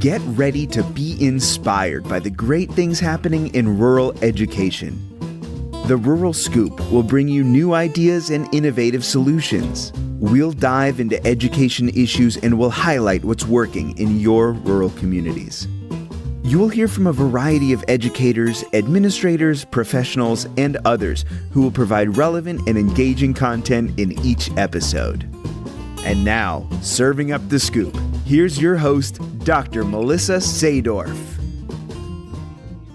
Get ready to be inspired by the great things happening in rural education. The Rural Scoop will bring you new ideas and innovative solutions. We'll dive into education issues and we'll highlight what's working in your rural communities. You will hear from a variety of educators, administrators, professionals, and others who will provide relevant and engaging content in each episode. And now, serving up the scoop, here's your host, Dr. Melissa Sadorf.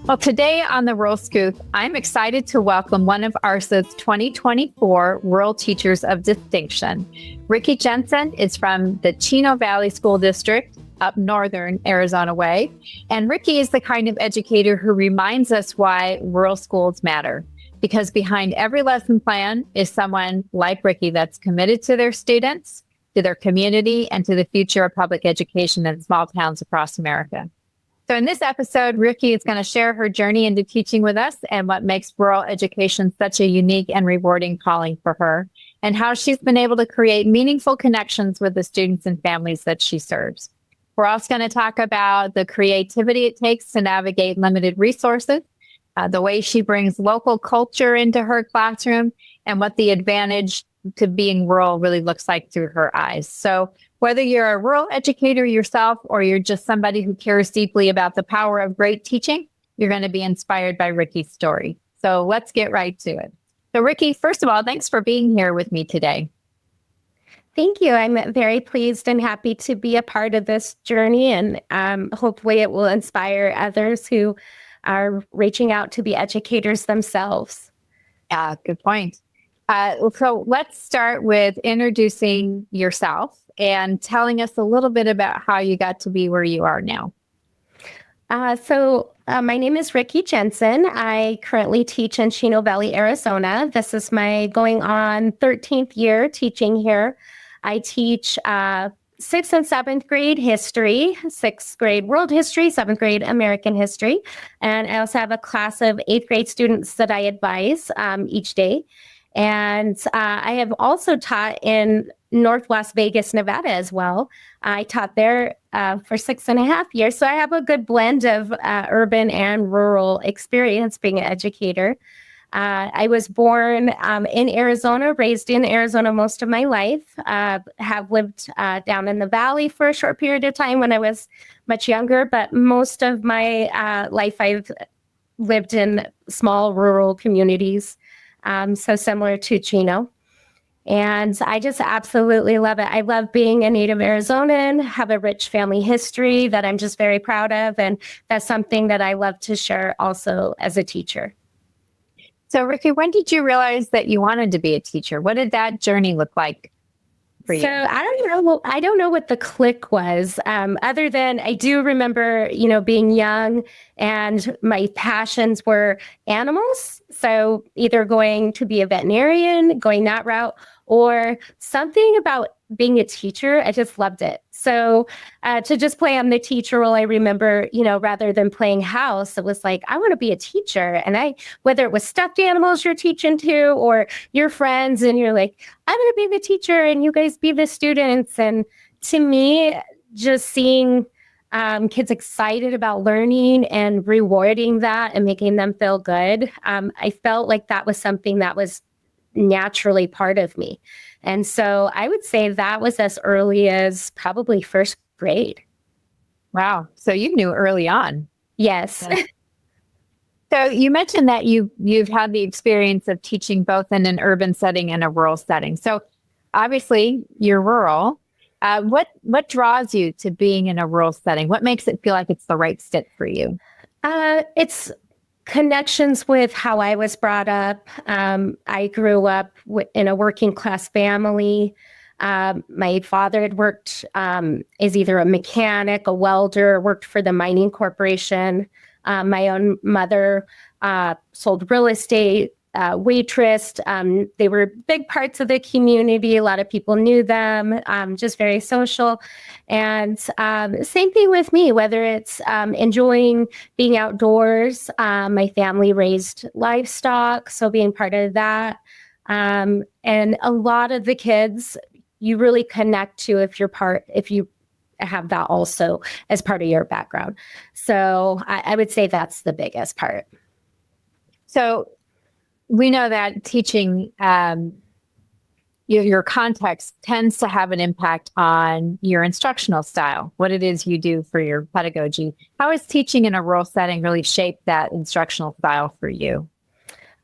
Well, today on the Rural Scoop, I'm excited to welcome one of ARSA's 2024 Rural Teachers of Distinction. Rikkie Jensen is from the Chino Valley School District up northern Arizona way. And Rikkie is the kind of educator who reminds us why rural schools matter. Because behind every lesson plan is someone like Rikkie that's committed to their students, to their community, and to the future of public education in small towns across America. So in this episode, Rikkie is going to share her journey into teaching with us and what makes rural education such a unique and rewarding calling for her, and how she's been able to create meaningful connections with the students and families that she serves. We're also going to talk about the creativity it takes to navigate limited resources, the way she brings local culture into her classroom, and what the advantage to being rural really looks like through her eyes. So whether you're a rural educator yourself or you're just somebody who cares deeply about the power of great teaching, you're going to be inspired by Rikkie's story. So let's get right to it. So Rikkie, first of all, thanks for being here with me today. Thank you. I'm very pleased and happy to be a part of this journey, and hopefully it will inspire others who are reaching out to be educators themselves. Yeah, good point. So let's start with introducing yourself and telling us a little bit about how you got to be where you are now. My name is Rikkie Jensen. I currently teach in Chino Valley, Arizona. This is my going on 13th year teaching here. I teach 6th and 7th grade history, 6th grade world history, 7th grade American history. And I also have a class of 8th grade students that I advise each day. And I have also taught in Northwest Vegas, Nevada as well. I taught there for 6.5 years. So I have a good blend of urban and rural experience being an educator. I was born in Arizona, raised in Arizona most of my life. Have lived down in the valley for a short period of time when I was much younger, but most of my life I've lived in small rural communities, so similar to Chino. And I just absolutely love it. I love being a native Arizonan, have a rich family history that I'm just very proud of, and that's something that I love to share also as a teacher. So Rikkie, when did you realize that you wanted to be a teacher? What did that journey look like for you? So I don't know what the click was, other than I do remember, being young and my passions were animals. So either going to be a veterinarian, going that route, or something about being a teacher. I just loved it. So to just play on the teacher role, I remember, rather than playing house, it was like, I want to be a teacher. And whether it was stuffed animals you're teaching to or your friends, and you're like, I'm going to be the teacher and you guys be the students. And to me, just seeing kids excited about learning and rewarding that and making them feel good, I felt like that was something that was naturally part of me. And so I would say that was as early as probably first grade. Wow. So you knew early on. Yes. So you mentioned that you've had the experience of teaching both in an urban setting and a rural setting. So obviously you're rural. What draws you to being in a rural setting? What makes it feel like it's the right fit for you? It's connections with how I was brought up. I grew up in a working class family. My father had worked as either a mechanic, a welder, worked for the mining corporation. My own mother sold real estate, waitress. They were big parts of the community. A lot of people knew them, just very social. And same thing with me, whether it's enjoying being outdoors. My family raised livestock, so being part of that. And a lot of the kids you really connect to if you have that also as part of your background. So I would say that's the biggest part. So we know that teaching, your context tends to have an impact on your instructional style, what it is you do for your pedagogy. How has teaching in a rural setting really shaped that instructional style for you?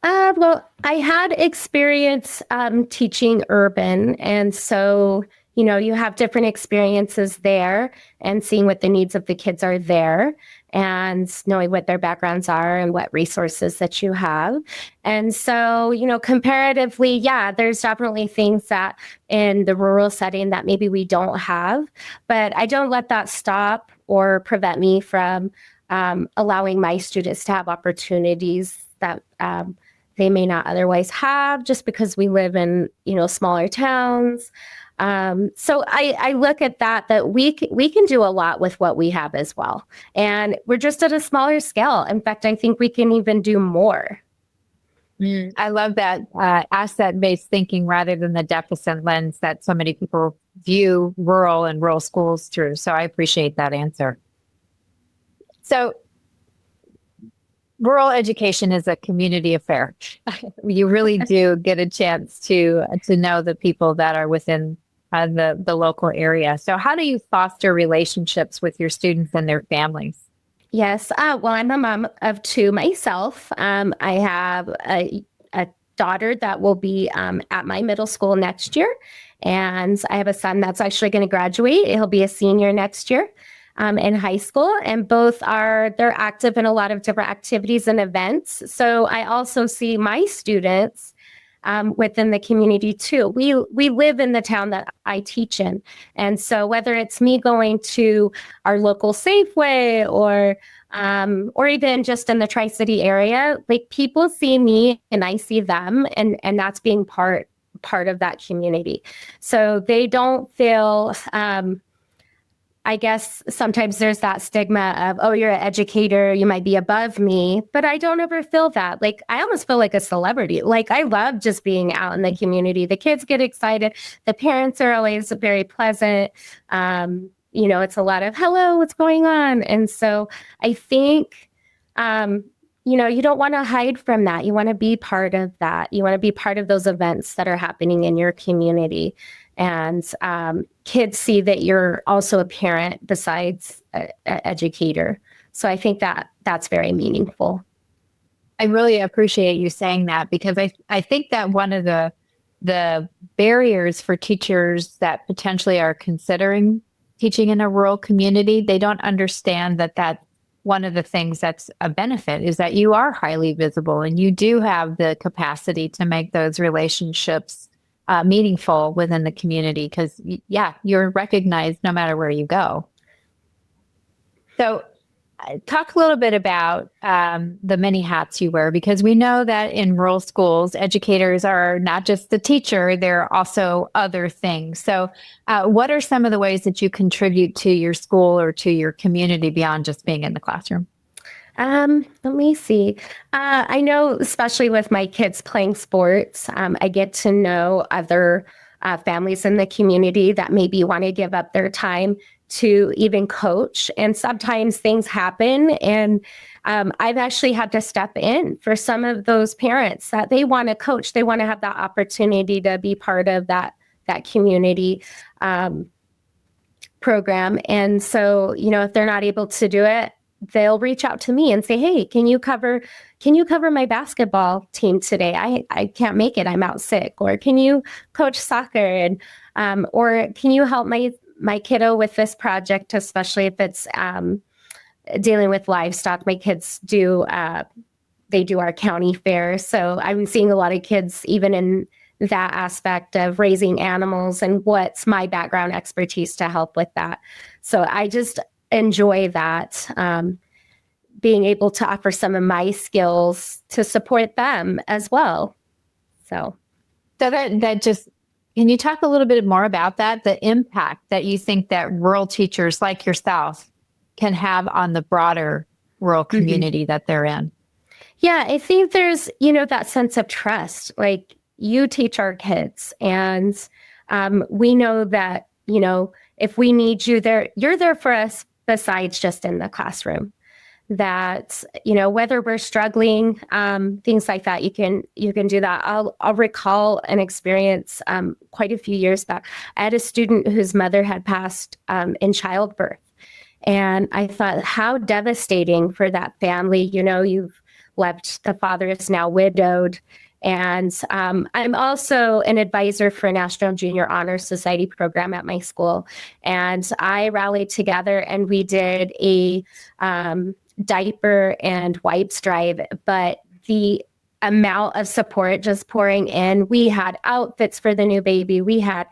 Well, I had experience teaching urban. And so, you have different experiences there and seeing what the needs of the kids are there and knowing what their backgrounds are and what resources that you have. And so, comparatively, yeah, there's definitely things that in the rural setting that maybe we don't have, but I don't let that stop or prevent me from allowing my students to have opportunities that they may not otherwise have just because we live in, smaller towns. So I look at that we can do a lot with what we have as well. And we're just at a smaller scale. In fact, I think we can even do more. I love that asset-based thinking rather than the deficit lens that so many people view rural and rural schools through. So I appreciate that answer. So rural education is a community affair. You really do get a chance to know the people that are within the local area. So how do you foster relationships with your students and their families? Yes. Well, I'm a mom of two myself. I have a daughter that will be at my middle school next year. And I have a son that's actually going to graduate. He'll be a senior next year in high school. And they're active in a lot of different activities and events. So I also see my students within the community too. We live in the town that I teach in. And so whether it's me going to our local Safeway or even just in the Tri-City area, like people see me and I see them, and that's being part of that community. So they don't feel I guess sometimes there's that stigma of, oh, you're an educator, you might be above me, but I don't ever feel that. Like, I almost feel like a celebrity. Like, I love just being out in the community. The kids get excited. The parents are always very pleasant. It's a lot of, hello, what's going on? And so I think, you don't want to hide from that. You want to be part of that. You want to be part of those events that are happening in your community. And kids see that you're also a parent besides an educator. So I think that's very meaningful. I really appreciate you saying that, because I think that one of the barriers for teachers that potentially are considering teaching in a rural community, they don't understand that one of the things that's a benefit is that you are highly visible and you do have the capacity to make those relationships meaningful within the community, because you're recognized no matter where you go. So talk a little bit about the many hats you wear, because we know that in rural schools, educators are not just the teacher, they're also other things. So what are some of the ways that you contribute to your school or to your community beyond just being in the classroom? Let me see. I know, especially with my kids playing sports, I get to know other families in the community that maybe want to give up their time to even coach. And sometimes things happen. And I've actually had to step in for some of those parents that they want to coach. They want to have that opportunity to be part of that community program. And so, if they're not able to do it, they'll reach out to me and say, hey, can you cover my basketball team today? I can't make it. I'm out sick. Or can you coach soccer? And or can you help my kiddo with this project, especially if it's dealing with livestock. My kids do our county fair. So I'm seeing a lot of kids even in that aspect of raising animals, and what's my background expertise to help with that. So I just enjoy that, being able to offer some of my skills to support them as well. So that just, can you talk a little bit more about that, the impact that you think that rural teachers like yourself can have on the broader rural community that they're in? Yeah, I think there's, that sense of trust. Like, you teach our kids, and we know that, if we need you there, you're there for us besides just in the classroom. That, whether we're struggling, things like that, you can do that. I'll recall an experience quite a few years back. I had a student whose mother had passed in childbirth. And I thought, how devastating for that family. You've left, the father is now widowed. And I'm also an advisor for National Junior Honor Society program at my school. And I rallied together and we did a diaper and wipes drive, but the amount of support just pouring in. We had outfits for the new baby. We had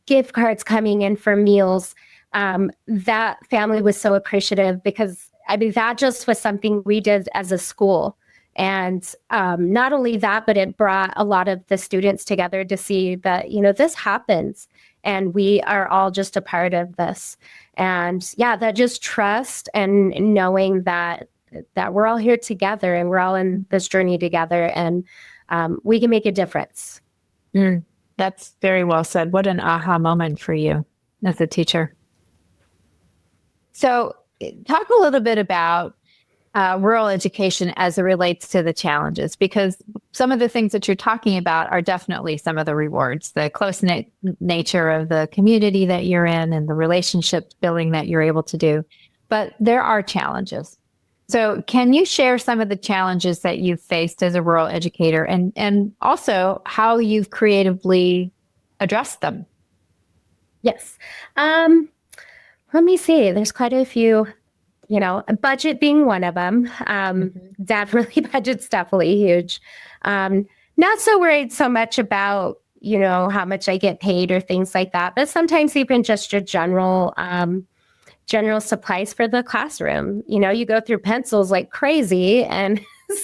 gift cards coming in for meals. That family was so appreciative because that just was something we did as a school. And not only that, but it brought a lot of the students together to see that, this happens and we are all just a part of this. And yeah, that just trust and knowing that we're all here together and we're all in this journey together and we can make a difference. That's very well said. What an aha moment for you as a teacher. So talk a little bit about rural education as it relates to the challenges, because some of the things that you're talking about are definitely some of the rewards, the close-knit nature of the community that you're in and the relationship building that you're able to do. But there are challenges. So can you share some of the challenges that you've faced as a rural educator and also how you've creatively addressed them? Yes. Let me see. There's quite a few. A budget being one of them. Definitely, budget's definitely huge. Not so worried so much about, how much I get paid or things like that, but sometimes even just your general supplies for the classroom. You go through pencils like crazy. And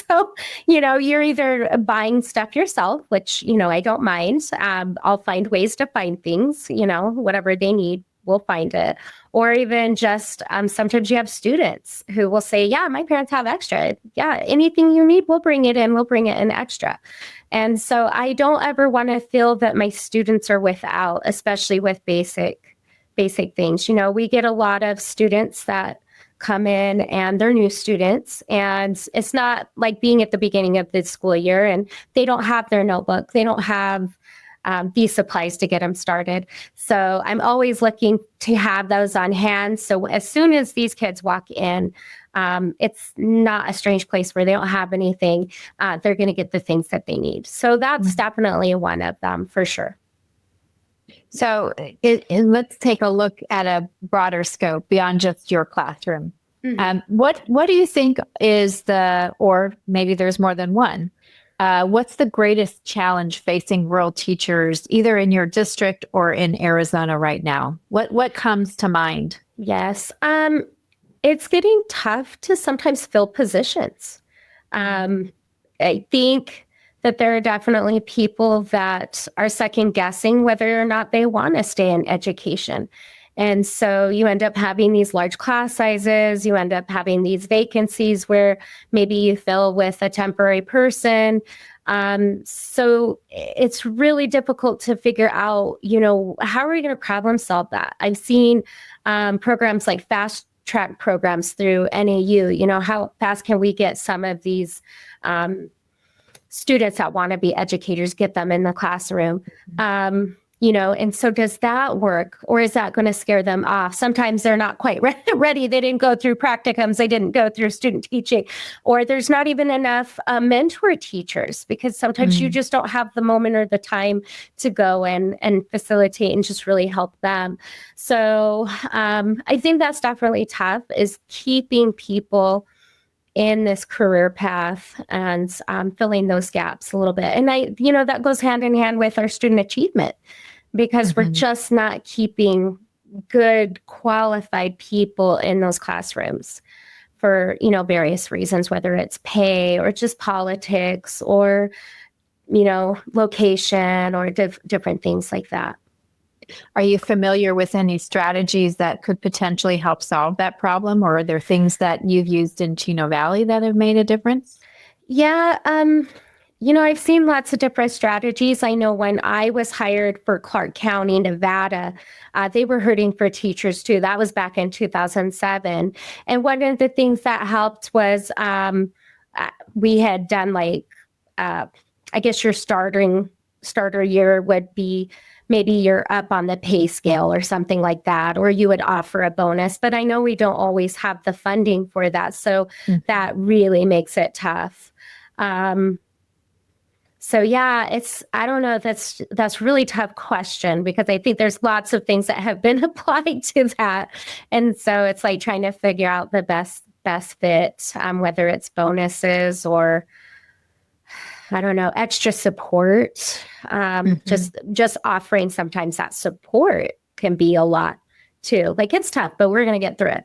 so, you're either buying stuff yourself, which, I don't mind. I'll find ways to find things, whatever they need. We'll find it. Or even just sometimes you have students who will say, yeah, my parents have extra. Yeah, anything you need, we'll bring it in. We'll bring it in extra. And so I don't ever want to feel that my students are without, especially with basic things. We get a lot of students that come in and they're new students, and it's not like being at the beginning of the school year and they don't have their notebook. They don't have these supplies to get them started. So I'm always looking to have those on hand. So as soon as these kids walk in, it's not a strange place where they don't have anything. They're going to get the things that they need. So that's definitely one of them for sure. So let's take a look at a broader scope beyond just your classroom. What do you think is or maybe there's more than one, what's the greatest challenge facing rural teachers, either in your district or in Arizona right now? What comes to mind? Yes. It's getting tough to sometimes fill positions. I think that there are definitely people that are second guessing whether or not they want to stay in education. And so you end up having these large class sizes, you end up having these vacancies where maybe you fill with a temporary person. So it's really difficult to figure out, how are we going to problem solve that? I've seen programs like fast track programs through NAU, how fast can we get some of these students that want to be educators, get them in the classroom? And so does that work, or is that going to scare them off? Sometimes they're not quite ready. They didn't go through practicums. They didn't go through student teaching, or there's not even enough mentor teachers because sometimes you just don't have the moment or the time to go and facilitate and just really help them. So I think that's definitely tough, is keeping people in this career path and filling those gaps a little bit. And that goes hand in hand with our student achievement, because we're just not keeping good, qualified people in those classrooms for, various reasons, whether it's pay or just politics or, location or different things like that. Are you familiar with any strategies that could potentially help solve that problem? Or are there things that you've used in Chino Valley that have made a difference? Yeah, I've seen lots of different strategies. I know when I was hired for Clark County, Nevada, they were hurting for teachers too. That was back in 2007. And one of the things that helped was we had done I guess your starter year would be maybe you're up on the pay scale or something like that, or you would offer a bonus. But I know we don't always have the funding for that. So that really makes it tough. So yeah, I don't know, that's really tough question, because I think there's lots of things that have been applied to that. And so it's like trying to figure out the best fit, whether it's bonuses or, I don't know, extra support. Just offering sometimes that support can be a lot too. Like, it's tough, but we're going to get through it.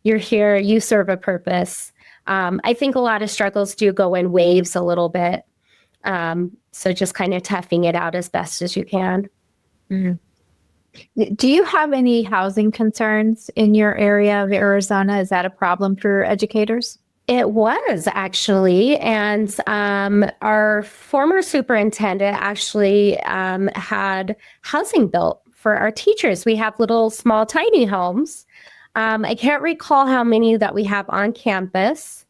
You're here, you serve a purpose. I think a lot of struggles do go in waves a little bit. So just kind of toughing it out as best as you can. Do you have any housing concerns in your area of Arizona? Is that a problem for educators? It was actually. And our former superintendent actually had housing built for our teachers. We have little small tiny homes. I can't recall how many that we have on campus.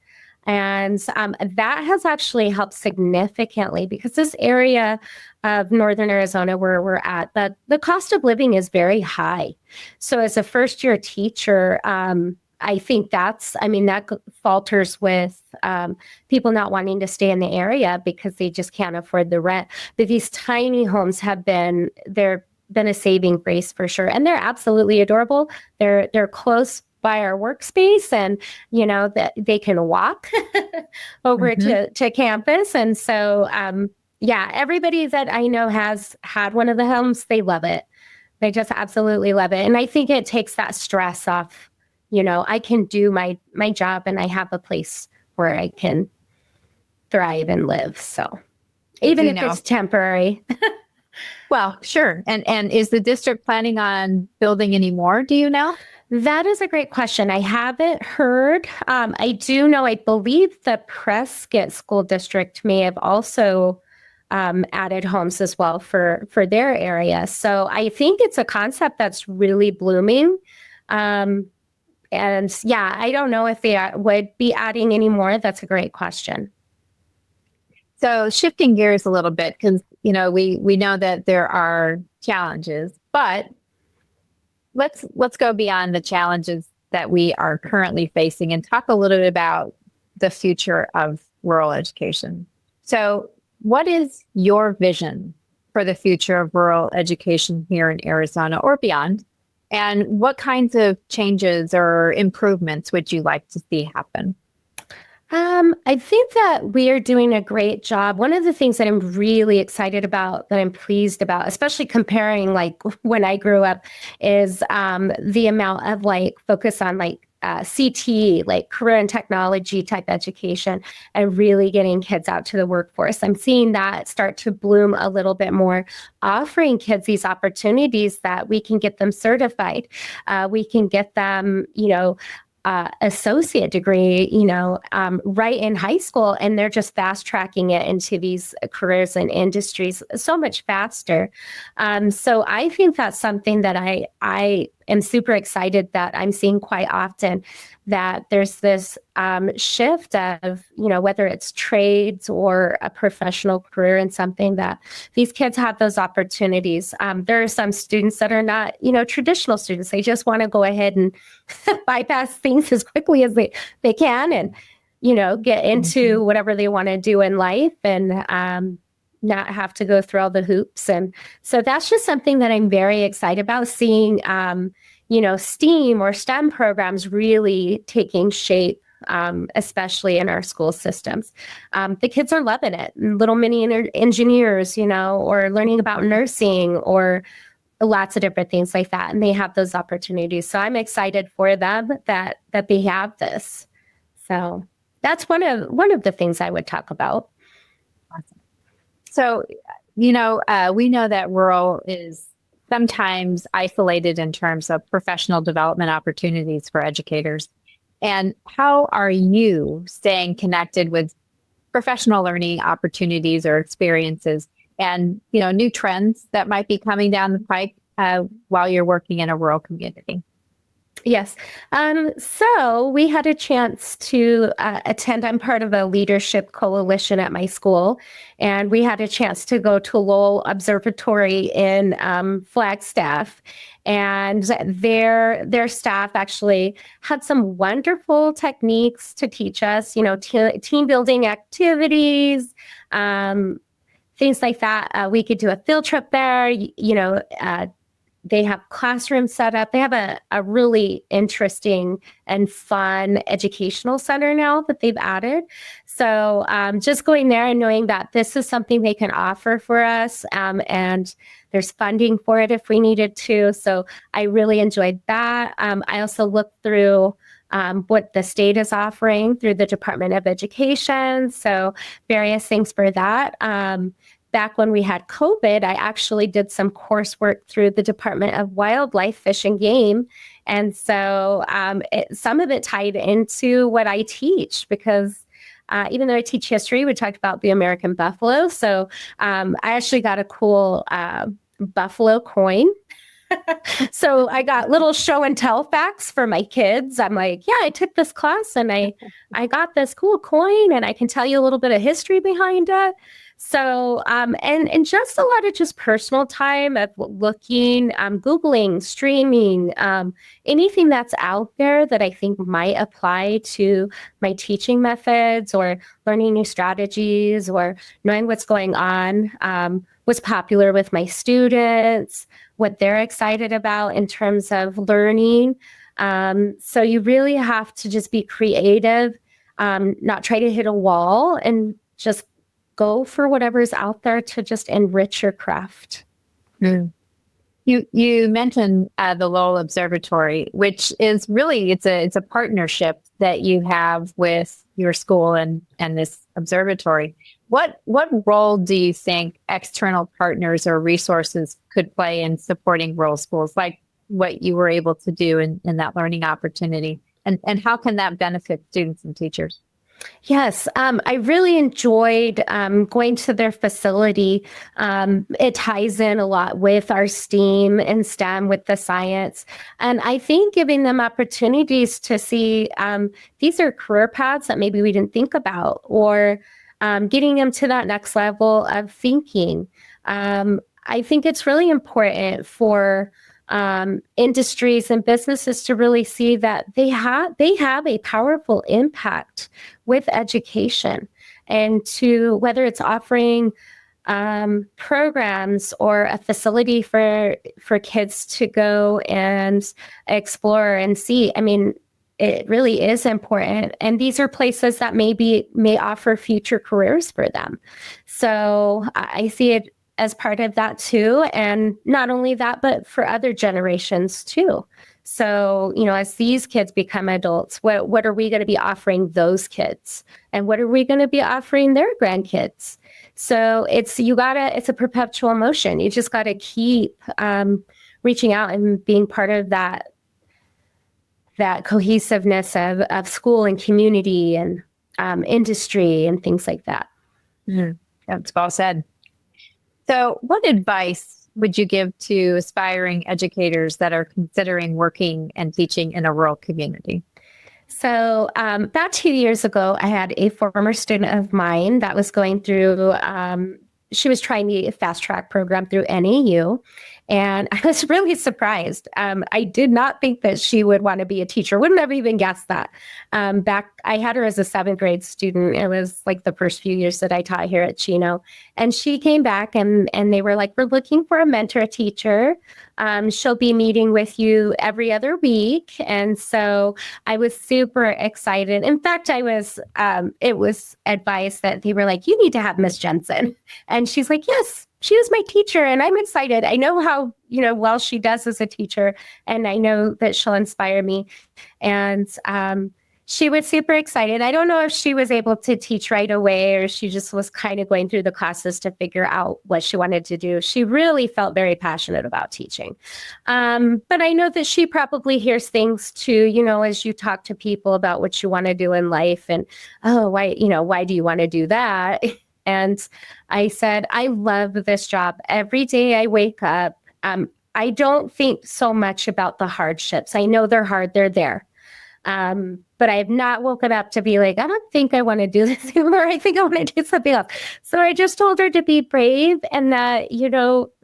And that has actually helped significantly, because this area of Northern Arizona where we're at, the cost of living is very high. So as a first year teacher, I think that falters with people not wanting to stay in the area because they just can't afford the rent. But these tiny homes been a saving grace for sure. And they're absolutely adorable. They're close by our workspace, and that they can walk over to campus. And so everybody that I know has had one of the homes, they love it. They just absolutely love it. And I think it takes that stress off. I can do my job, and I have a place where I can thrive and live. So even if it's temporary. Well, sure. And is the district planning on building any more? Do you know? That is a great question. I haven't heard. I do know, I believe the Prescott School District may have also added homes as well for their area. So I think it's a concept that's really blooming. And yeah, I don't know if they would be adding any more. That's a great question. So shifting gears a little bit, because we know that there are challenges, but let's go beyond the challenges that we are currently facing and talk a little bit about the future of rural education. So what is your vision for the future of rural education here in Arizona or beyond? And what kinds of changes or improvements would you like to see happen? I think that we are doing a great job. One of the things that I'm really excited about, that I'm pleased about, especially comparing like when I grew up, is the amount of focus on CTE, like career and technology type education, and really getting kids out to the workforce. I'm seeing that start to bloom a little bit more, offering kids these opportunities that we can get them certified. We can get them, associate degree, right in high school, and they're just fast tracking it into these careers and industries so much faster. So I think that's something that I am super excited that I'm seeing quite often, that there's this shift of, whether it's trades or a professional career in something, that these kids have those opportunities. There are some students that are not, traditional students. They just want to go ahead and bypass things as quickly as they can and, get into whatever they want to do in life, and not have to go through all the hoops. And so that's just something that I'm very excited about, seeing, STEAM or STEM programs really taking shape, especially in our school systems. The kids are loving it. Little mini engineers, or learning about nursing, or lots of different things like that. And they have those opportunities. So I'm excited for them that they have this. So that's one of the things I would talk about. Awesome. So, we know that rural is sometimes isolated in terms of professional development opportunities for educators. And how are you staying connected with professional learning opportunities or experiences and, new trends that might be coming down the pike while you're working in a rural community? Yes. So we had a chance to attend. I'm part of a leadership coalition at my school, and we had a chance to go to Lowell Observatory in Flagstaff. And their staff actually had some wonderful techniques to teach us, team building activities, things like that. We could do a field trip there, they have classrooms set up. They have a really interesting and fun educational center now that they've added. So just going there and knowing that this is something they can offer for us, and there's funding for it if we needed to. So I really enjoyed that. I also looked through what the state is offering through the Department of Education. So various things for that. Back when we had COVID, I actually did some coursework through the Department of Wildlife, Fish and Game. And so some of it tied into what I teach because even though I teach history, we talked about the American buffalo. So I actually got a cool buffalo coin. So I got little show and tell facts for my kids. I'm like, yeah, I took this class and I got this cool coin and I can tell you a little bit of history behind it. So, and just a lot of just personal time of looking, Googling, streaming, anything that's out there that I think might apply to my teaching methods or learning new strategies or knowing what's going on, what's popular with my students, what they're excited about in terms of learning. So you really have to just be creative, not try to hit a wall and just go for whatever's out there to just enrich your craft. Mm. You mentioned the Lowell Observatory, which is really it's a partnership that you have with your school and this observatory. What role do you think external partners or resources could play in supporting rural schools, like what you were able to do in that learning opportunity? And how can that benefit students and teachers? Yes, I really enjoyed going to their facility. It ties in a lot with our STEAM and STEM with the science. And I think giving them opportunities to see these are career paths that maybe we didn't think about, or getting them to that next level of thinking. I think it's really important for industries and businesses to really see that they have a powerful impact with education, and to whether it's offering programs or a facility for kids to go and explore and see. I mean, it really is important. And these are places that may offer future careers for them. So I see it as part of that too. And not only that, but for other generations too. So, as these kids become adults, what are we going to be offering those kids? And what are we going to be offering their grandkids? So it's a perpetual motion. You just got to keep reaching out and being part of that cohesiveness of school and community and industry and things like that. Mm-hmm. That's well said. So what advice would you give to aspiring educators that are considering working and teaching in a rural community? So about 2 years ago, I had a former student of mine that was going through, she was trying the fast track program through NAU. And I was really surprised. I did not think that she would want to be a teacher. Wouldn't have even guessed that. I had her as a 7th grade student. It was like the first few years that I taught here at Chino. And she came back and they were like, we're looking for a mentor teacher. She'll be meeting with you every other week. And so I was super excited. In fact, it was advice that they were like, you need to have Miss Jensen. And she's like, yes. She was my teacher and I'm excited. I know how, well she does as a teacher, and I know that she'll inspire me. And She was super excited. I don't know if she was able to teach right away or she just was kind of going through the classes to figure out what she wanted to do. She really felt very passionate about teaching. But I know that she probably hears things too, as you talk to people about what you want to do in life and, oh, why do you want to do that? And I said, I love this job. Every day I wake up, I don't think so much about the hardships. I know they're hard, they're there. But I have not woken up to be like, I don't think I want to do this anymore. I think I want to do something else. So I just told her to be brave and that,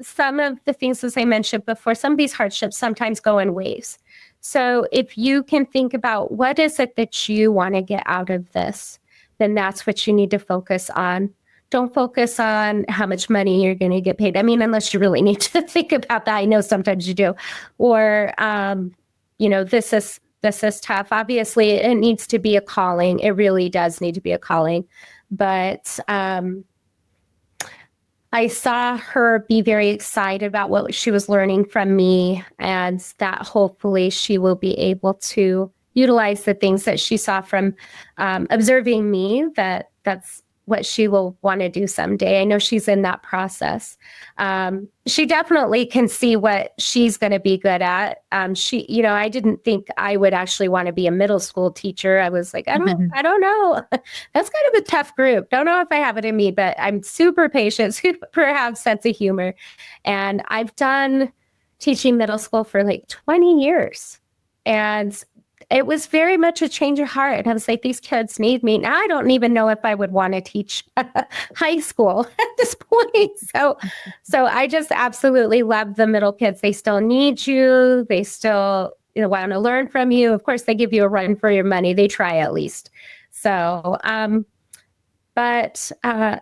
some of the things, as I mentioned before, some of these hardships sometimes go in waves. So if you can think about what is it that you want to get out of this, then that's what you need to focus on. Don't focus on how much money you're going to get paid. I mean, unless you really need to think about that. I know sometimes you do. Or, this is tough. Obviously, it needs to be a calling. It really does need to be a calling. But I saw her be very excited about what she was learning from me, and that hopefully she will be able to utilize the things that she saw from observing me, that's what she will want to do someday. I know she's in that process. She definitely can see what she's going to be good at. I didn't think I would actually want to be a middle school teacher. I was like, I don't know. That's kind of a tough group. Don't know if I have it in me, but I'm super patient, super have sense of humor. And I've done teaching middle school for like 20 years. And it was very much a change of heart. I was like, these kids need me. Now I don't even know if I would want to teach high school at this point. So I just absolutely love the middle kids. They still need you. They still want to learn from you. Of course, they give you a run for your money. They try at least. So, but I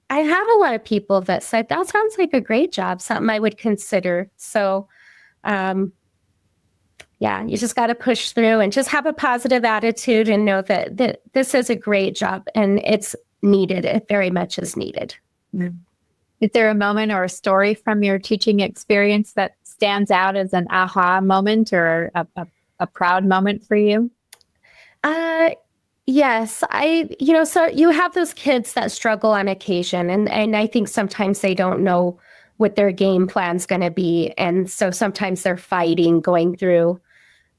had a lot of people that said, that sounds like a great job, something I would consider. So, yeah, you just got to push through and just have a positive attitude and know that this is a great job and it's needed. It very much is needed. Is there a moment or a story from your teaching experience that stands out as an aha moment or a proud moment for you? Yes, so you have those kids that struggle on occasion, and I think sometimes they don't know what their game plan's going to be. And so sometimes they're fighting, going through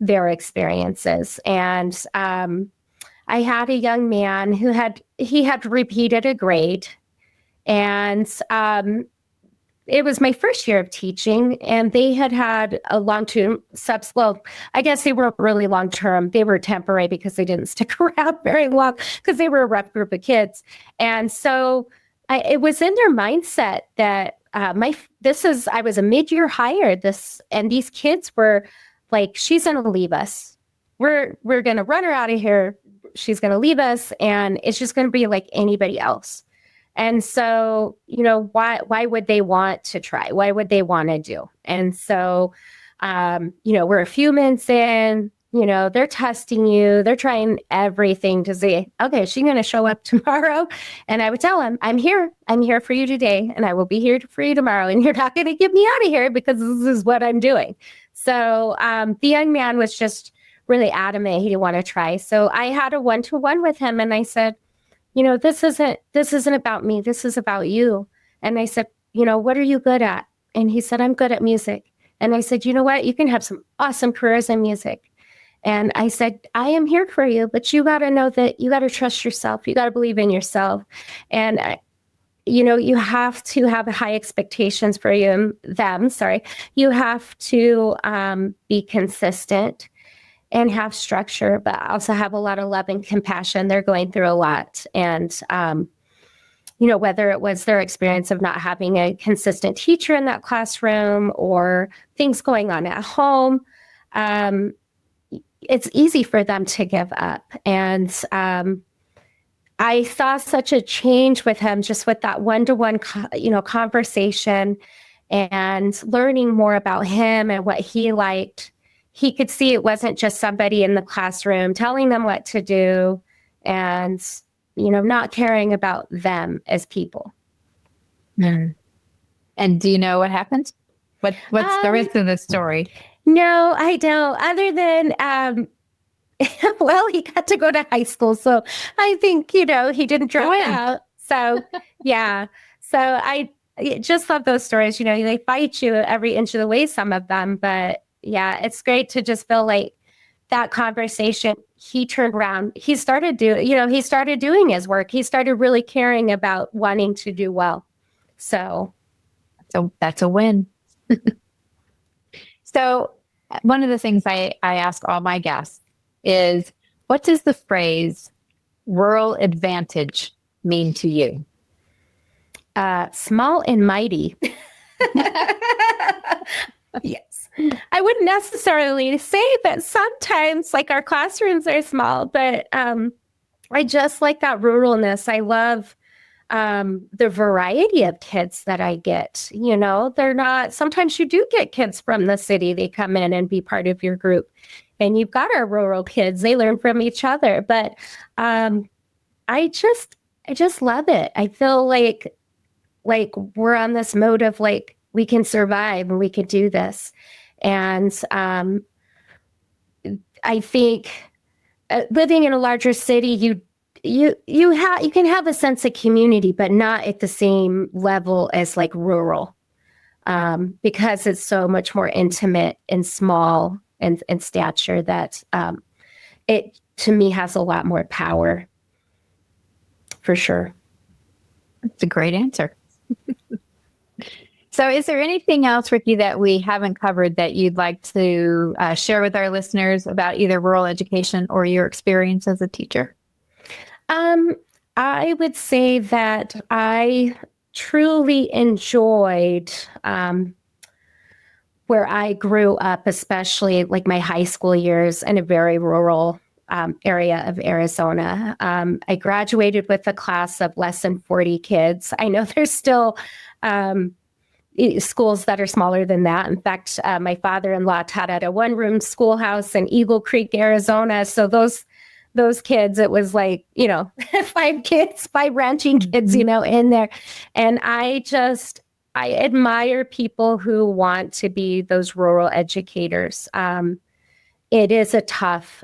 their experiences. And I had a young man who had repeated a grade. And it was my first year of teaching, and they had a long-term subs. Well, I guess they weren't really long-term. They were temporary because they didn't stick around very long because they were a rough group of kids. And so it was in their mindset that I was a mid-year hire. And these kids were like, she's going to leave us. We're going to run her out of here. She's going to leave us, and it's just going to be like anybody else. And so, why would they want to try? Why would they want to do? And so, we're a few months in, they're testing you. They're trying everything to say, okay, is she going to show up tomorrow? And I would tell them, I'm here for you today, and I will be here for you tomorrow. And you're not going to get me out of here because this is what I'm doing. So the young man was just really adamant he didn't want to try. So I had a one-to-one with him, and I said, this isn't about me. This is about you. And I said, what are you good at? And he said, I'm good at music. And I said, you know what? You can have some awesome careers in music. And I said, I am here for you, but you got to know that you got to trust yourself. You got to believe in yourself. And you have to have high expectations for them. You have to be consistent and have structure, but also have a lot of love and compassion. They're going through a lot. And, whether it was their experience of not having a consistent teacher in that classroom or things going on at home, it's easy for them to give up. And I saw such a change with him, just with that one-to-one, conversation and learning more about him and what he liked. He could see it wasn't just somebody in the classroom telling them what to do and, not caring about them as people. Mm. And do you know what happened? What's the rest of the story? No, I don't. Other than Well, he got to go to high school, so I think, he didn't drop out. So, yeah. So I just love those stories. They fight you every inch of the way, some of them. But yeah, it's great to just feel like that conversation, he turned around. He started doing his work. He started really caring about wanting to do well. So that's a win. So one of the things I ask all my guests is, what does the phrase rural advantage mean to you? Small and mighty. Yes. I wouldn't necessarily say that sometimes like our classrooms are small, but I just like that ruralness. I love the variety of kids that I get. They're not, sometimes you do get kids from the city. They come in and be part of your group. And you've got our rural kids. They learn from each other. But I just love it. I feel like we're on this mode of like, we can survive and we can do this. And I think living in a larger city, you can have a sense of community, but not at the same level as like rural, because it's so much more intimate and small and stature that it to me has a lot more power, for sure. That's a great answer. So is there anything else, Rikkie, that we haven't covered that you'd like to share with our listeners about either rural education or your experience as a teacher? I would say that I truly enjoyed where I grew up, especially like my high school years in a very rural area of Arizona. I graduated with a class of less than 40 kids. I know there's still schools that are smaller than that. In fact, my father-in-law taught at a one-room schoolhouse in Eagle Creek, Arizona. So those kids, it was like, 5 ranching kids, in there. And I admire people who want to be those rural educators. It's tough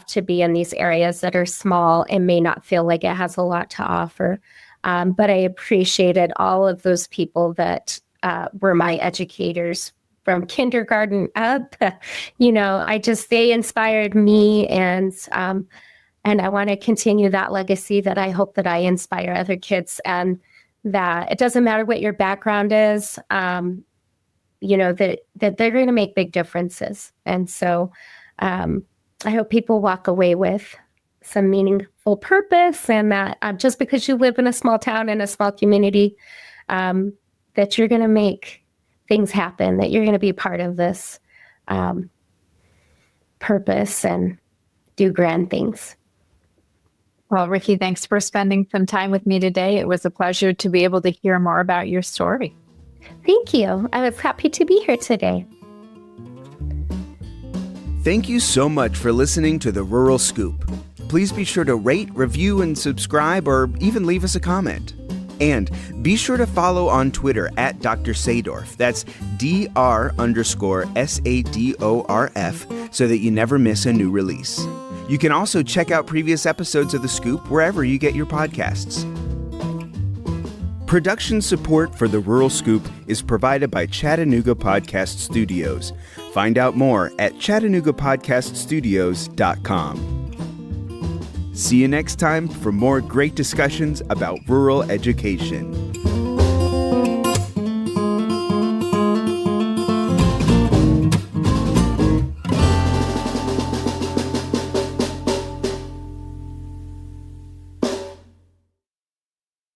to be in these areas that are small and may not feel like it has a lot to offer. But I appreciated all of those people that were my educators from kindergarten up. They inspired me, and I want to continue that legacy that I hope that I inspire other kids, and that it doesn't matter what your background is, that they're going to make big differences. And so I hope people walk away with some meaningful purpose, and that just because you live in a small town, in a small community, that you're going to make things happen, that you're going to be part of this purpose and do grand things. Well, Rikkie, thanks for spending some time with me today. It was a pleasure to be able to hear more about your story. Thank you. I was happy to be here today. Thank you so much for listening to The Rural Scoop. Please be sure to rate, review, and subscribe, or even leave us a comment. And be sure to follow on Twitter at Dr. Sadorf. That's Dr_SADORF, so that you never miss a new release. You can also check out previous episodes of The Scoop wherever you get your podcasts. Production support for The Rural Scoop is provided by Chattanooga Podcast Studios. Find out more at ChattanoogaPodcastStudios.com. See you next time for more great discussions about rural education.